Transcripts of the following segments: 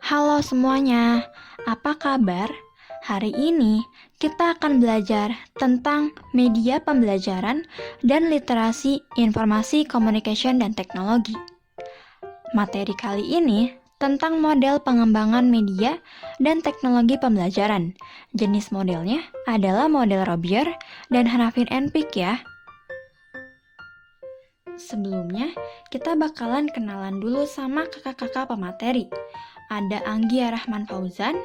Halo semuanya, apa kabar? Hari ini kita akan belajar tentang media pembelajaran dan literasi informasi communication dan teknologi. Materi kali ini tentang model pengembangan media dan teknologi pembelajaran. Jenis modelnya adalah model Robier dan Hanafin and Pick ya. Sebelumnya, kita bakalan kenalan dulu sama kakak-kakak pemateri. Ada Anggia Rahman Fauzan,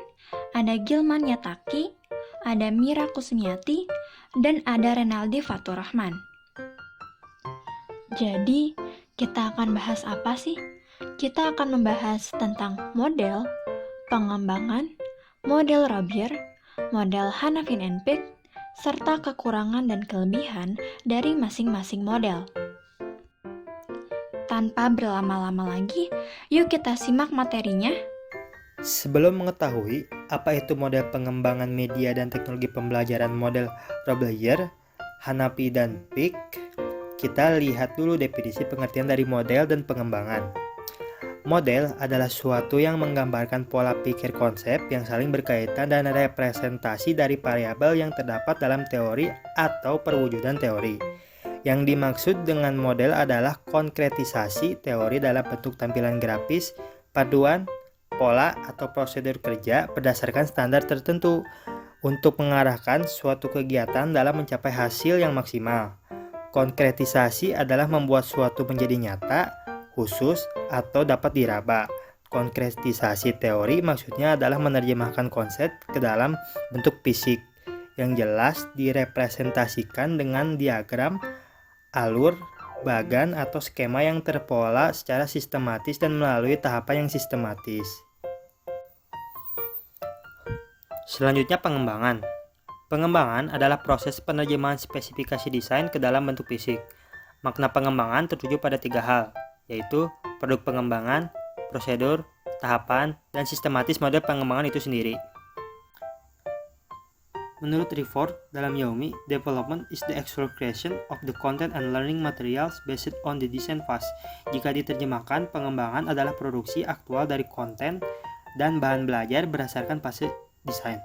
ada Gilman Yataki, ada Mira Kusmiati, dan ada Renaldi Fatur Rahman. Jadi, kita akan bahas apa sih? Kita akan membahas tentang model, pengembangan, model Robier, model Hanafin and Pick, serta kekurangan dan kelebihan dari masing-masing model. Tanpa berlama-lama lagi, yuk kita simak materinya. Sebelum mengetahui apa itu model pengembangan media dan teknologi pembelajaran model Robier, Hanapi, dan Pick, kita lihat dulu definisi pengertian dari model dan pengembangan. Model adalah suatu yang menggambarkan pola pikir konsep yang saling berkaitan dan representasi dari variabel yang terdapat dalam teori atau perwujudan teori. Yang dimaksud dengan model adalah konkretisasi teori dalam bentuk tampilan grafis, paduan, pola, atau prosedur kerja berdasarkan standar tertentu untuk mengarahkan suatu kegiatan dalam mencapai hasil yang maksimal. Konkretisasi adalah membuat suatu menjadi nyata, khusus, atau dapat diraba. Konkretisasi teori maksudnya adalah menerjemahkan konsep ke dalam bentuk fisik yang jelas direpresentasikan dengan diagram, alur, bagan, atau skema yang terpola secara sistematis dan melalui tahapan yang sistematis. Selanjutnya pengembangan. Pengembangan adalah proses penerjemahan spesifikasi desain ke dalam bentuk fisik. Makna pengembangan tertuju pada 3 hal, yaitu produk pengembangan, prosedur, tahapan, dan sistematis model pengembangan itu sendiri. Menurut Riford, dalam Yaomi, development is the actual creation of the content and learning materials based on the design phase. Jika diterjemahkan, pengembangan adalah produksi aktual dari konten dan bahan belajar berdasarkan fase desain.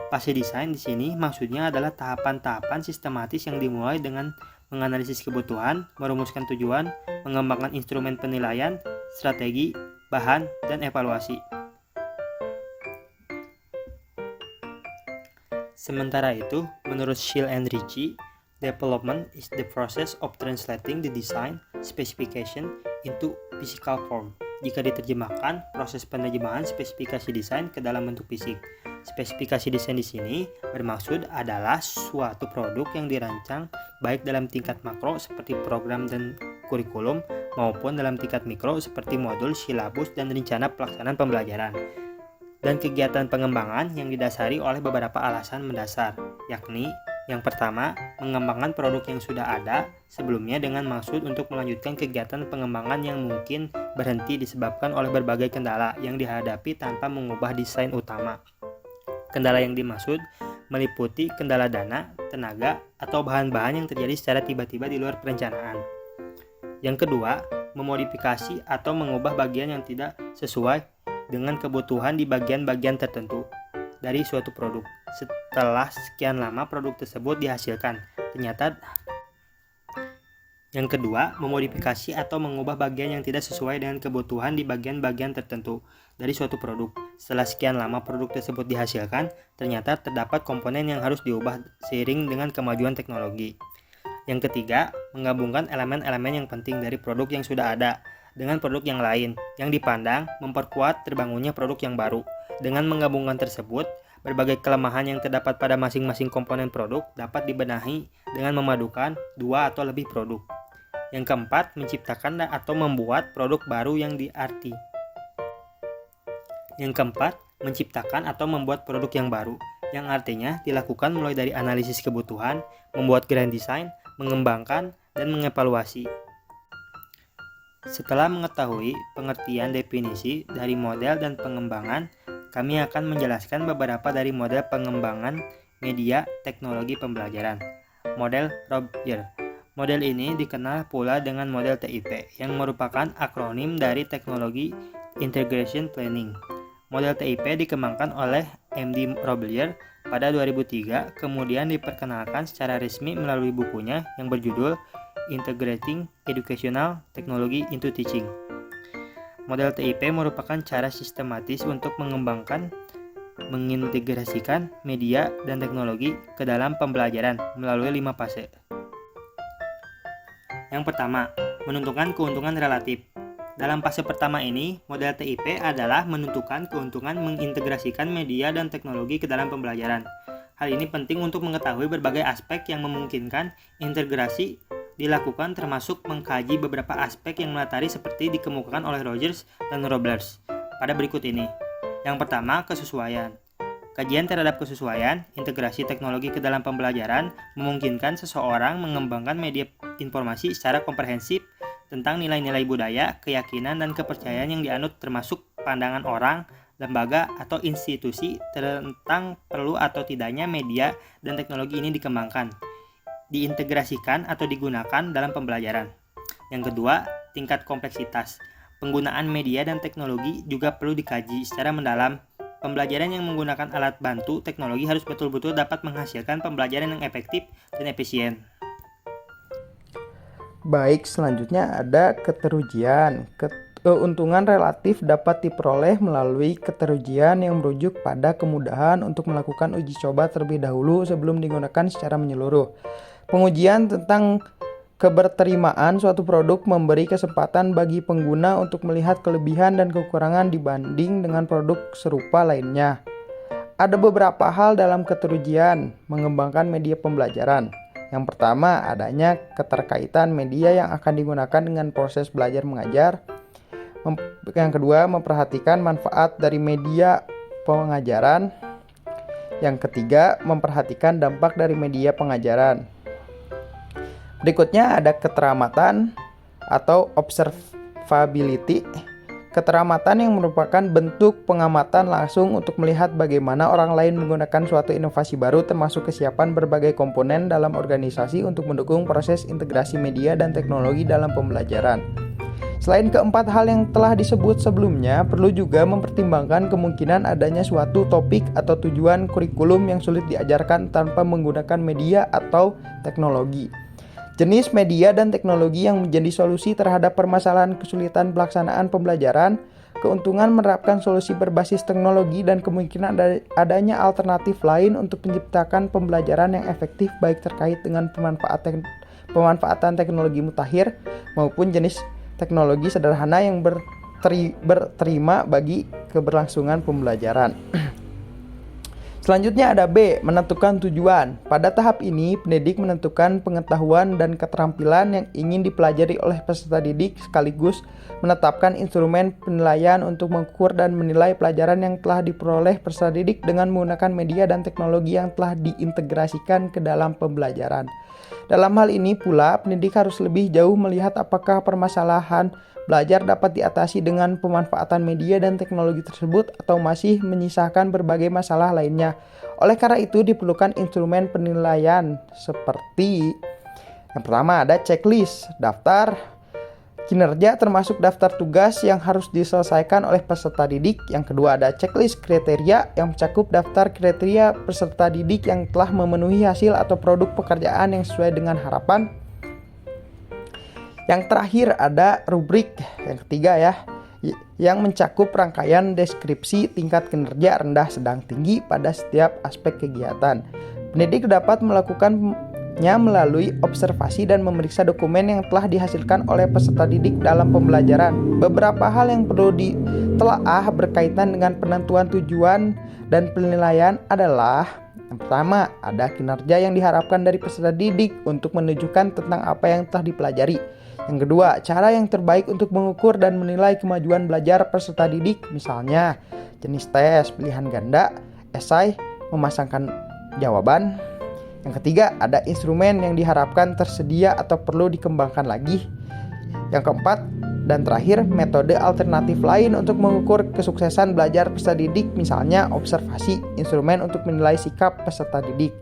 Fase desain di sini maksudnya adalah tahapan-tahapan sistematis yang dimulai dengan menganalisis kebutuhan, merumuskan tujuan, mengembangkan instrumen penilaian, strategi, bahan, dan evaluasi. Sementara itu, menurut Schill and Ritchie, development is the process of translating the design specification into physical form. Jika diterjemahkan, proses penerjemahan spesifikasi desain ke dalam bentuk fisik. Spesifikasi desain di sini bermaksud adalah suatu produk yang dirancang baik dalam tingkat makro seperti program dan kurikulum maupun dalam tingkat mikro seperti modul, silabus, dan rencana pelaksanaan pembelajaran. Dan kegiatan pengembangan yang didasari oleh beberapa alasan mendasar, yakni yang pertama, mengembangkan produk yang sudah ada sebelumnya dengan maksud untuk melanjutkan kegiatan pengembangan yang mungkin berhenti disebabkan oleh berbagai kendala yang dihadapi tanpa mengubah desain utama. Kendala yang dimaksud meliputi kendala dana, tenaga, atau bahan-bahan yang terjadi secara tiba-tiba di luar perencanaan. Yang kedua, memodifikasi atau mengubah bagian yang tidak sesuai dengan kebutuhan di bagian-bagian tertentu dari suatu produk. Setelah sekian lama produk tersebut dihasilkan, yang kedua, memodifikasi atau mengubah bagian yang tidak sesuai dengan kebutuhan di bagian-bagian tertentu dari suatu produk. Setelah sekian lama produk tersebut dihasilkan, ternyata terdapat komponen yang harus diubah seiring dengan kemajuan teknologi. Yang ketiga, menggabungkan elemen-elemen yang penting dari produk yang sudah ada dengan produk yang lain yang dipandang memperkuat terbangunnya produk yang baru. Dengan menggabungkan tersebut, berbagai kelemahan yang terdapat pada masing-masing komponen produk dapat dibenahi dengan memadukan 2 atau lebih produk. Yang keempat, menciptakan atau membuat produk baru yang yang artinya dilakukan mulai dari analisis kebutuhan, membuat grand design, mengembangkan, dan mengevaluasi. Setelah mengetahui pengertian definisi dari model dan pengembangan, kami akan menjelaskan beberapa dari model pengembangan media teknologi pembelajaran. Model Robier. Model ini dikenal pula dengan model TIP, yang merupakan akronim dari Teknologi Integration Planning. Model TIP dikembangkan oleh MD Roblier pada 2003, kemudian diperkenalkan secara resmi melalui bukunya yang berjudul Integrating Educational Technology into Teaching. Model TIP merupakan cara sistematis untuk mengintegrasikan media dan teknologi ke dalam pembelajaran melalui 5 fase. Yang pertama, menentukan keuntungan relatif. Dalam fase pertama ini, model TIP adalah menentukan keuntungan mengintegrasikan media dan teknologi ke dalam pembelajaran. Hal ini penting untuk mengetahui berbagai aspek yang memungkinkan integrasi dilakukan, termasuk mengkaji beberapa aspek yang melatari seperti dikemukakan oleh Rogers dan Robles pada berikut ini. Yang pertama, kesesuaian. Kajian terhadap kesesuaian, integrasi teknologi ke dalam pembelajaran memungkinkan seseorang mengembangkan media informasi secara komprehensif tentang nilai-nilai budaya, keyakinan, dan kepercayaan yang dianut, termasuk pandangan orang, lembaga, atau institusi tentang perlu atau tidaknya media dan teknologi ini dikembangkan, diintegrasikan, atau digunakan dalam pembelajaran. Yang kedua, tingkat kompleksitas. Penggunaan media dan teknologi juga perlu dikaji secara mendalam. Pembelajaran yang menggunakan alat bantu teknologi harus betul-betul dapat menghasilkan pembelajaran yang efektif dan efisien. Baik, selanjutnya ada keterujian. Keuntungan relatif dapat diperoleh melalui keterujian yang merujuk pada kemudahan untuk melakukan uji coba terlebih dahulu sebelum digunakan secara menyeluruh. Pengujian tentang keberterimaan suatu produk memberi kesempatan bagi pengguna untuk melihat kelebihan dan kekurangan dibanding dengan produk serupa lainnya. Ada beberapa hal dalam keterujian mengembangkan media pembelajaran. Yang pertama, adanya keterkaitan media yang akan digunakan dengan proses belajar mengajar. Yang kedua, memperhatikan manfaat dari media pengajaran. Yang ketiga, memperhatikan dampak dari media pengajaran. Berikutnya ada keteramatan atau observability. Keteramatan yang merupakan bentuk pengamatan langsung untuk melihat bagaimana orang lain menggunakan suatu inovasi baru, termasuk kesiapan berbagai komponen dalam organisasi untuk mendukung proses integrasi media dan teknologi dalam pembelajaran. Selain keempat hal yang telah disebut sebelumnya, perlu juga mempertimbangkan kemungkinan adanya suatu topik atau tujuan kurikulum yang sulit diajarkan tanpa menggunakan media atau teknologi. Jenis media dan teknologi yang menjadi solusi terhadap permasalahan kesulitan pelaksanaan pembelajaran, keuntungan menerapkan solusi berbasis teknologi, dan kemungkinan adanya alternatif lain untuk menciptakan pembelajaran yang efektif baik terkait dengan pemanfaatan teknologi mutakhir maupun jenis teknologi sederhana yang berterima bagi keberlangsungan pembelajaran. Selanjutnya ada B, menentukan tujuan. Pada tahap ini, pendidik menentukan pengetahuan dan keterampilan yang ingin dipelajari oleh peserta didik, sekaligus menetapkan instrumen penilaian untuk mengukur dan menilai pelajaran yang telah diperoleh peserta didik dengan menggunakan media dan teknologi yang telah diintegrasikan ke dalam pembelajaran. Dalam hal ini pula, pendidik harus lebih jauh melihat apakah permasalahan belajar dapat diatasi dengan pemanfaatan media dan teknologi tersebut atau masih menyisakan berbagai masalah lainnya. Oleh karena itu diperlukan instrumen penilaian seperti yang pertama ada checklist, daftar kinerja termasuk daftar tugas yang harus diselesaikan oleh peserta didik. Yang kedua ada checklist kriteria yang mencakup daftar kriteria peserta didik yang telah memenuhi hasil atau produk pekerjaan yang sesuai dengan harapan. Yang terakhir ada rubrik yang ketiga yang mencakup rangkaian deskripsi tingkat kinerja rendah, sedang, tinggi pada setiap aspek kegiatan. Pendidik dapat melakukannya melalui observasi dan memeriksa dokumen yang telah dihasilkan oleh peserta didik dalam pembelajaran. Beberapa hal yang perlu ditelaah berkaitan dengan penentuan tujuan dan penilaian adalah yang pertama, ada kinerja yang diharapkan dari peserta didik untuk menunjukkan tentang apa yang telah dipelajari. Yang kedua, cara yang terbaik untuk mengukur dan menilai kemajuan belajar peserta didik, misalnya jenis tes, pilihan ganda, esai, memasangkan jawaban. Yang ketiga, ada instrumen yang diharapkan tersedia atau perlu dikembangkan lagi. Yang keempat dan terakhir, metode alternatif lain untuk mengukur kesuksesan belajar peserta didik, misalnya observasi, instrumen untuk menilai sikap peserta didik.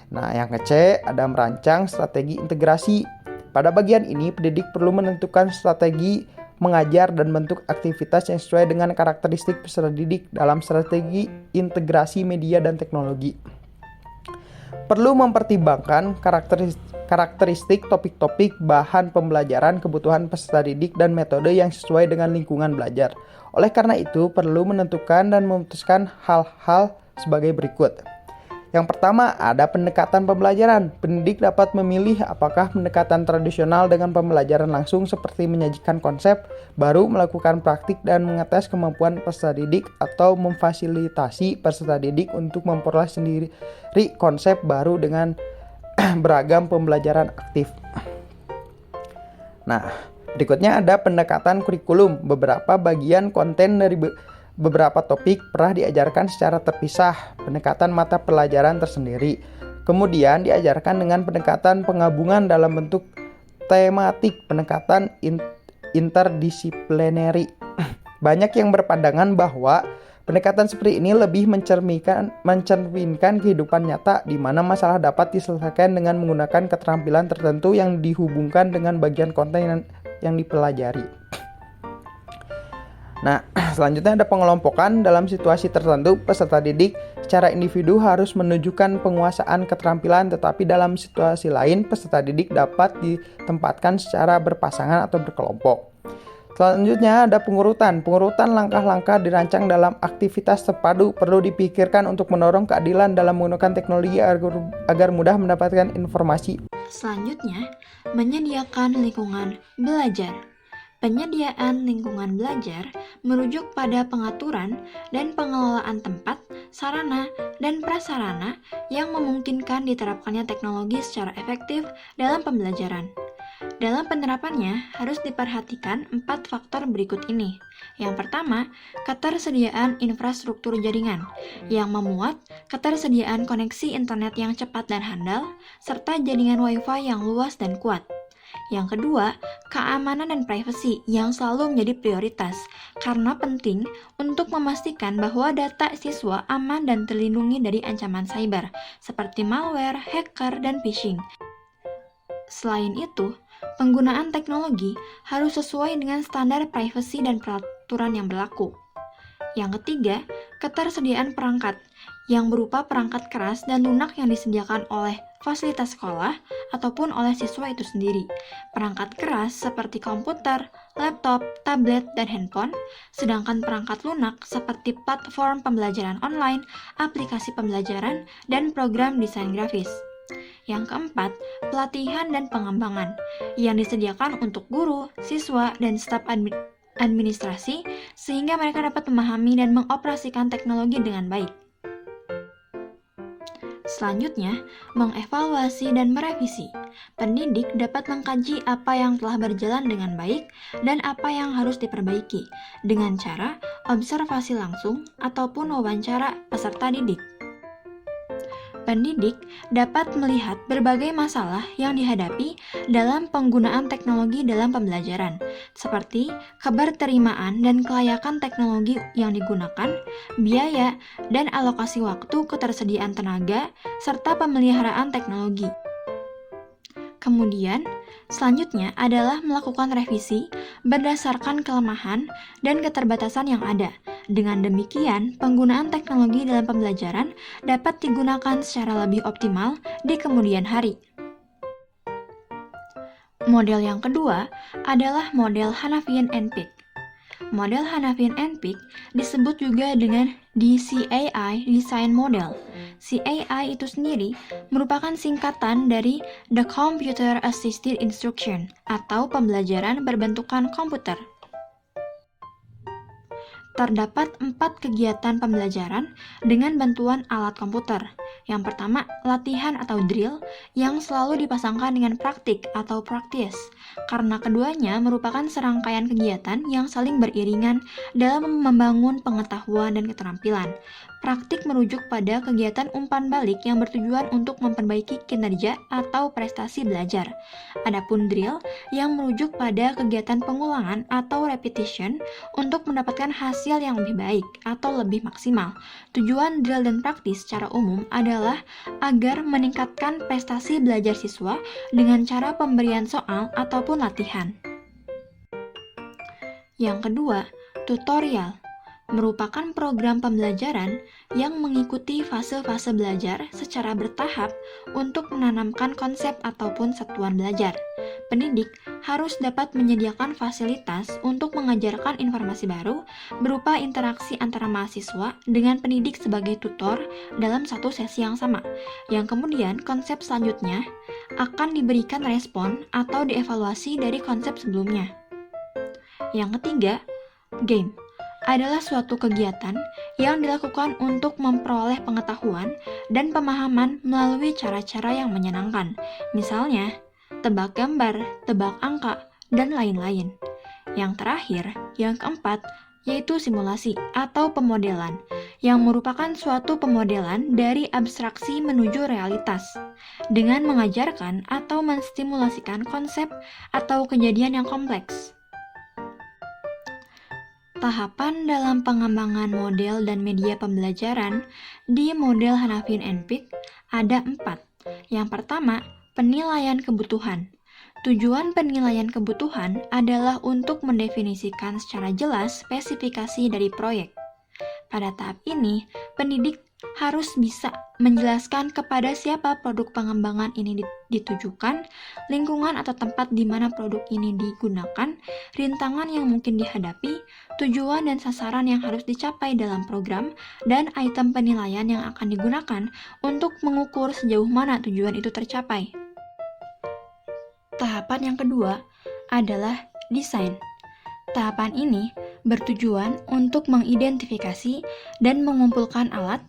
Nah, yang ke-C ada merancang strategi integrasi. Pada bagian ini, pendidik perlu menentukan strategi mengajar, dan bentuk aktivitas yang sesuai dengan karakteristik peserta didik dalam strategi integrasi media dan teknologi. Perlu mempertimbangkan karakteristik topik-topik, bahan pembelajaran, kebutuhan peserta didik, dan metode yang sesuai dengan lingkungan belajar. Oleh karena itu, perlu menentukan dan memutuskan hal-hal sebagai berikut. Yang pertama, ada pendekatan pembelajaran. Pendidik dapat memilih apakah pendekatan tradisional dengan pembelajaran langsung seperti menyajikan konsep, baru melakukan praktik dan mengetes kemampuan peserta didik, atau memfasilitasi peserta didik untuk memperoleh sendiri konsep baru dengan beragam pembelajaran aktif. Nah, berikutnya ada pendekatan kurikulum. Beberapa bagian konten dari beberapa topik pernah diajarkan secara terpisah, pendekatan mata pelajaran tersendiri. Kemudian diajarkan dengan pendekatan penggabungan dalam bentuk tematik, pendekatan interdisiplinary. Banyak yang berpandangan bahwa pendekatan seperti ini lebih mencerminkan kehidupan nyata, di mana masalah dapat diselesaikan dengan menggunakan keterampilan tertentu yang dihubungkan dengan bagian konten yang dipelajari. Nah, selanjutnya ada pengelompokan. Dalam situasi tertentu, peserta didik secara individu harus menunjukkan penguasaan keterampilan, tetapi dalam situasi lain, peserta didik dapat ditempatkan secara berpasangan atau berkelompok. Selanjutnya ada pengurutan. Pengurutan langkah-langkah dirancang dalam aktivitas terpadu, perlu dipikirkan untuk mendorong keadilan dalam menggunakan teknologi agar mudah mendapatkan informasi. Selanjutnya, menyediakan lingkungan belajar. Penyediaan lingkungan belajar merujuk pada pengaturan dan pengelolaan tempat, sarana, dan prasarana yang memungkinkan diterapkannya teknologi secara efektif dalam pembelajaran. Dalam penerapannya harus diperhatikan 4 faktor berikut ini. Yang pertama, ketersediaan infrastruktur jaringan yang memuat ketersediaan koneksi internet yang cepat dan handal, serta jaringan Wi-Fi yang luas dan kuat. Yang kedua, keamanan dan privasi yang selalu menjadi prioritas karena penting untuk memastikan bahwa data siswa aman dan terlindungi dari ancaman cyber seperti malware, hacker, dan phishing. Selain itu, penggunaan teknologi harus sesuai dengan standar privasi dan peraturan yang berlaku. Yang ketiga, ketersediaan perangkat yang berupa perangkat keras dan lunak yang disediakan oleh fasilitas sekolah ataupun oleh siswa itu sendiri. Perangkat keras seperti komputer, laptop, tablet, dan handphone, sedangkan perangkat lunak seperti platform pembelajaran online, aplikasi pembelajaran, dan program desain grafis. Yang keempat, pelatihan dan pengembangan yang disediakan untuk guru, siswa, dan staf administrasi sehingga mereka dapat memahami dan mengoperasikan teknologi dengan baik. Selanjutnya, mengevaluasi dan merevisi. Pendidik dapat mengkaji apa yang telah berjalan dengan baik dan apa yang harus diperbaiki dengan cara observasi langsung ataupun wawancara peserta didik. Pendidik dapat melihat berbagai masalah yang dihadapi dalam penggunaan teknologi dalam pembelajaran, seperti keberterimaan dan kelayakan teknologi yang digunakan, biaya, dan alokasi waktu, ketersediaan tenaga, serta pemeliharaan teknologi. Kemudian, selanjutnya adalah melakukan revisi berdasarkan kelemahan dan keterbatasan yang ada. Dengan demikian, penggunaan teknologi dalam pembelajaran dapat digunakan secara lebih optimal di kemudian hari. Model yang kedua adalah model Hanafian and Peak. Model Hanafian and Peak disebut juga dengan DCAI Design Model. CAI itu sendiri merupakan singkatan dari The Computer Assisted Instruction atau pembelajaran berbentukan komputer. Terdapat 4 kegiatan pembelajaran dengan bantuan alat komputer. Yang pertama, latihan atau drill yang selalu dipasangkan dengan praktik atau practice, karena keduanya merupakan serangkaian kegiatan yang saling beriringan dalam membangun pengetahuan dan keterampilan. Praktik merujuk pada kegiatan umpan balik yang bertujuan untuk memperbaiki kinerja atau prestasi belajar. Adapun drill yang merujuk pada kegiatan pengulangan atau repetition untuk mendapatkan hasil yang lebih baik atau lebih maksimal. Tujuan drill dan praktis secara umum adalah agar meningkatkan prestasi belajar siswa dengan cara pemberian soal ataupun latihan. Yang kedua, tutorial merupakan program pembelajaran yang mengikuti fase-fase belajar secara bertahap untuk menanamkan konsep ataupun satuan belajar. Pendidik harus dapat menyediakan fasilitas untuk mengajarkan informasi baru berupa interaksi antara mahasiswa dengan pendidik sebagai tutor dalam satu sesi yang sama, yang kemudian konsep selanjutnya akan diberikan respon atau dievaluasi dari konsep sebelumnya. Yang ketiga, game adalah suatu kegiatan yang dilakukan untuk memperoleh pengetahuan dan pemahaman melalui cara-cara yang menyenangkan. Misalnya, tebak gambar, tebak angka, dan lain-lain. Yang terakhir, yang keempat, yaitu simulasi atau pemodelan, yang merupakan suatu pemodelan dari abstraksi menuju realitas, dengan mengajarkan atau menstimulasikan konsep atau kejadian yang kompleks. Tahapan dalam pengembangan model dan media pembelajaran di model Hanafin and Pick ada 4. Yang pertama, penilaian kebutuhan. Tujuan penilaian kebutuhan adalah untuk mendefinisikan secara jelas spesifikasi dari proyek. Pada tahap ini, pendidik harus bisa menjelaskan kepada siapa produk pengembangan ini ditujukan, lingkungan atau tempat di mana produk ini digunakan, rintangan yang mungkin dihadapi, tujuan dan sasaran yang harus dicapai dalam program, dan item penilaian yang akan digunakan untuk mengukur sejauh mana tujuan itu tercapai. Tahapan yang kedua adalah desain. Tahapan ini bertujuan untuk mengidentifikasi dan mengumpulkan alat,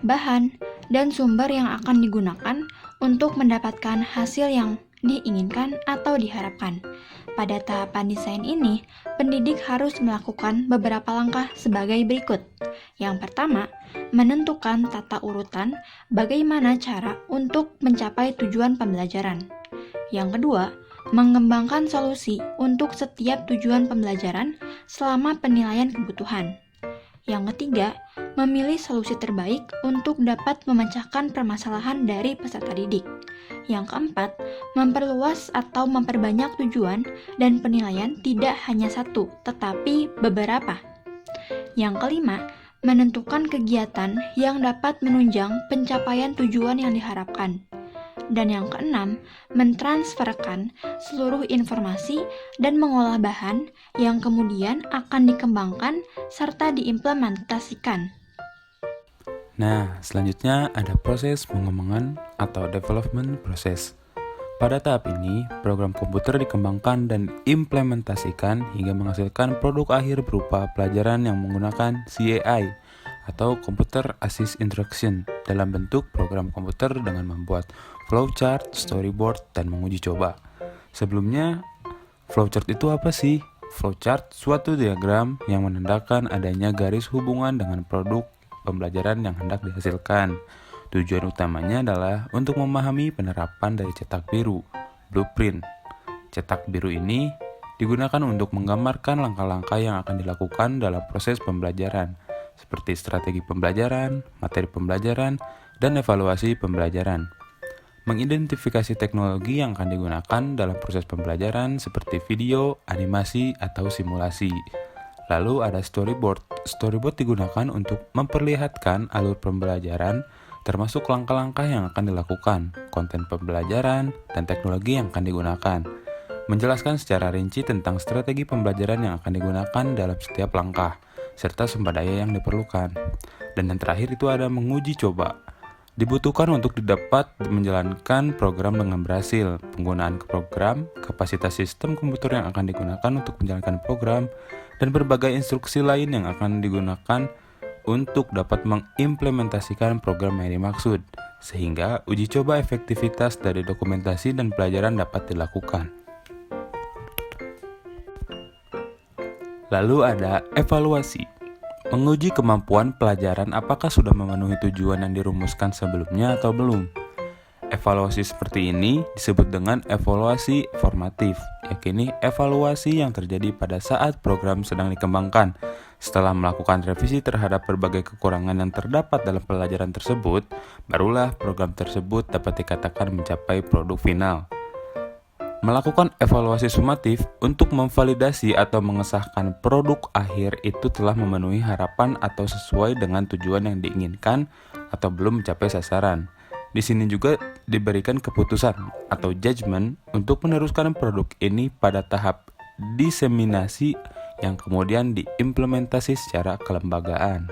bahan, dan sumber yang akan digunakan untuk mendapatkan hasil yang diinginkan atau diharapkan. Pada tahapan desain ini, pendidik harus melakukan beberapa langkah sebagai berikut. Yang pertama, menentukan tata urutan bagaimana cara untuk mencapai tujuan pembelajaran. Yang kedua, mengembangkan solusi untuk setiap tujuan pembelajaran selama penilaian kebutuhan. Yang ketiga, memilih solusi terbaik untuk dapat memecahkan permasalahan dari peserta didik. Yang keempat, memperluas atau memperbanyak tujuan dan penilaian tidak hanya satu, tetapi beberapa. Yang kelima, menentukan kegiatan yang dapat menunjang pencapaian tujuan yang diharapkan. Dan yang keenam, mentransferkan seluruh informasi dan mengolah bahan yang kemudian akan dikembangkan serta diimplementasikan. Nah, selanjutnya ada proses pengembangan atau development process. Pada tahap ini, program komputer dikembangkan dan implementasikan hingga menghasilkan produk akhir berupa pelajaran yang menggunakan CAI atau Computer Assist Instruction dalam bentuk program komputer dengan membuat flowchart, storyboard, dan menguji coba. Sebelumnya, flowchart itu apa sih? Flowchart suatu diagram yang menandakan adanya garis hubungan dengan produk pembelajaran yang hendak dihasilkan. Tujuan utamanya adalah untuk memahami penerapan dari cetak biru, blueprint. Cetak biru ini digunakan untuk menggambarkan langkah-langkah yang akan dilakukan dalam proses pembelajaran, seperti strategi pembelajaran, materi pembelajaran, dan evaluasi pembelajaran. Mengidentifikasi teknologi yang akan digunakan dalam proses pembelajaran seperti video, animasi, atau simulasi. Lalu ada storyboard. Storyboard digunakan untuk memperlihatkan alur pembelajaran, termasuk langkah-langkah yang akan dilakukan, konten pembelajaran, dan teknologi yang akan digunakan. Menjelaskan secara rinci tentang strategi pembelajaran yang akan digunakan dalam setiap langkah, serta sumber daya yang diperlukan. Dan yang terakhir itu ada menguji coba. Dibutuhkan untuk dapat menjalankan program dengan berhasil, penggunaan program, kapasitas sistem komputer yang akan digunakan untuk menjalankan program, dan berbagai instruksi lain yang akan digunakan untuk dapat mengimplementasikan program yang dimaksud, sehingga uji coba efektivitas dari dokumentasi dan pelajaran dapat dilakukan. Lalu ada evaluasi. Menguji kemampuan pelajaran apakah sudah memenuhi tujuan yang dirumuskan sebelumnya atau belum. Evaluasi seperti ini disebut dengan evaluasi formatif, yakni evaluasi yang terjadi pada saat program sedang dikembangkan. Setelah melakukan revisi terhadap berbagai kekurangan yang terdapat dalam pelajaran tersebut, barulah program tersebut dapat dikatakan mencapai produk final. Melakukan evaluasi sumatif untuk memvalidasi atau mengesahkan produk akhir itu telah memenuhi harapan atau sesuai dengan tujuan yang diinginkan atau belum mencapai sasaran. Di sini juga diberikan keputusan atau judgement untuk meneruskan produk ini pada tahap diseminasi yang kemudian diimplementasi secara kelembagaan.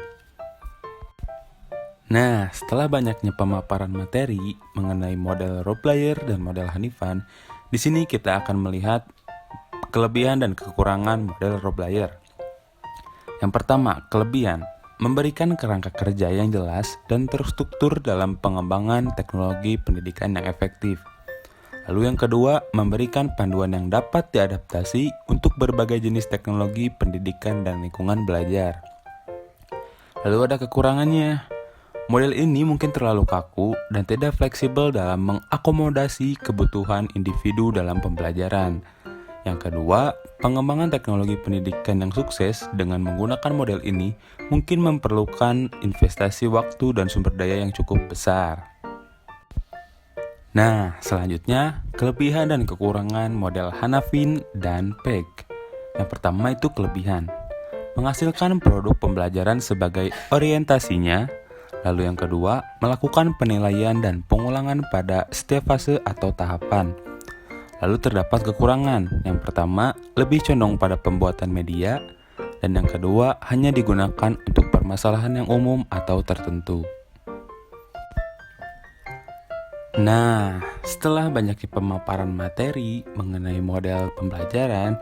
Nah, setelah banyaknya pemaparan materi mengenai model role player dan model Hanifan, di sini kita akan melihat kelebihan dan kekurangan model role player. Yang pertama, kelebihan memberikan kerangka kerja yang jelas dan terstruktur dalam pengembangan teknologi pendidikan yang efektif. Lalu yang kedua, memberikan panduan yang dapat diadaptasi untuk berbagai jenis teknologi pendidikan dan lingkungan belajar. Lalu ada kekurangannya. Model ini mungkin terlalu kaku dan tidak fleksibel dalam mengakomodasi kebutuhan individu dalam pembelajaran. Yang kedua, pengembangan teknologi pendidikan yang sukses dengan menggunakan model ini mungkin memerlukan investasi waktu dan sumber daya yang cukup besar. Nah, selanjutnya, kelebihan dan kekurangan model Hanafin dan Peck. Yang pertama itu kelebihan. Menghasilkan produk pembelajaran sebagai orientasinya. Lalu yang kedua, melakukan penilaian dan pengulangan pada setiap fase atau tahapan. Lalu terdapat kekurangan. Yang pertama, lebih condong pada pembuatan media. Dan yang kedua, hanya digunakan untuk permasalahan yang umum atau tertentu. Nah, setelah banyaknya pemaparan materi mengenai model pembelajaran,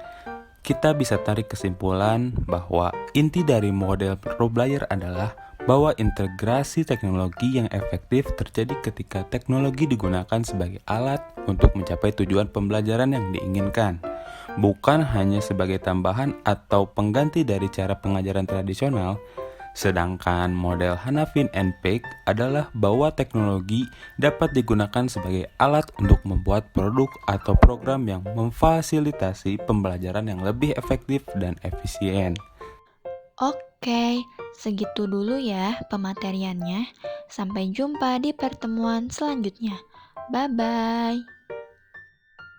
kita bisa tarik kesimpulan bahwa inti dari model role player adalah bahwa integrasi teknologi yang efektif terjadi ketika teknologi digunakan sebagai alat untuk mencapai tujuan pembelajaran yang diinginkan, bukan hanya sebagai tambahan atau pengganti dari cara pengajaran tradisional. Sedangkan model Hanafin and Peck adalah bahwa teknologi dapat digunakan sebagai alat untuk membuat produk atau program yang memfasilitasi pembelajaran yang lebih efektif dan efisien. Oke, segitu dulu ya pemateriannya. Sampai jumpa di pertemuan selanjutnya. Bye-bye.